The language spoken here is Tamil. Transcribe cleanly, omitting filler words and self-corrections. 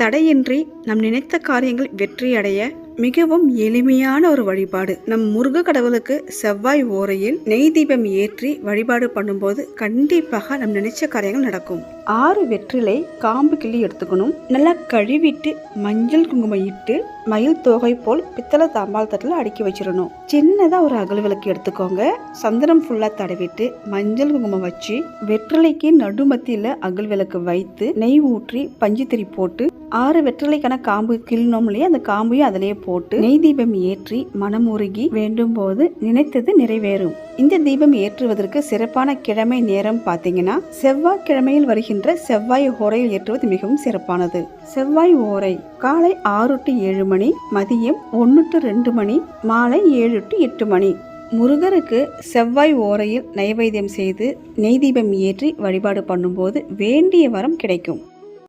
தடையின்றி நம் நினைத்த காரியங்கள் வெற்றியடைய மிகவும் எளிமையான ஒரு வழிபாடு. நம் முருக கடவுளுக்கு செவ்வாய் ஓரையில் நெய் தீபம் ஏற்றி வழிபாடு பண்ணும்போது கண்டிப்பாக நம் நினைச்ச காரியங்கள் நடக்கும். 6 வெற்றிலை காம்பு கிள்ளி எடுத்துக்கணும். நல்லா கழுவிட்டு மஞ்சள் குங்குமம் இட்டு மயில் தோகை போல் பித்தளை தாம்பால் தட்டில் அடுக்கி வச்சிடணும். சின்னதா ஒரு அகல் விளக்கு எடுத்துக்கோங்க. சந்தனம் ஃபுல்லா தடவிட்டு மஞ்சள் குங்குமம் வச்சு வெற்றிலைக்கு நடுமத்தியில அகல் விளக்கு வைத்து நெய் ஊற்றி பஞ்சுத்திரி போட்டு 6 வெற்றிலைக்கான காம்பு கிள்ளணும் இல்லையா, அந்த காம்பையும் அதிலேயே போட்டு நெய் தீபம் ஏற்றி மனமுருகி வேண்டும் போது நினைத்தது நிறைவேறும். இந்த தீபம் ஏற்றுவதற்கு சிறப்பான கிழமை நேரம் பார்த்தீங்கன்னா செவ்வாய் கிழமையில் வருகின்ற செவ்வாய் ஓரையில் ஏற்றுவது மிகவும் சிறப்பானது. செவ்வாய் ஓரை காலை 6 to 7 மணி, மதியம் 1 to 2 மணி, மாலை 7 to 8 மணி. முருகருக்கு செவ்வாய் ஓரையில் நைவேத்தியம் செய்து நெய் தீபம் ஏற்றி வழிபாடு பண்ணும்போது வேண்டிய வரம் கிடைக்கும்.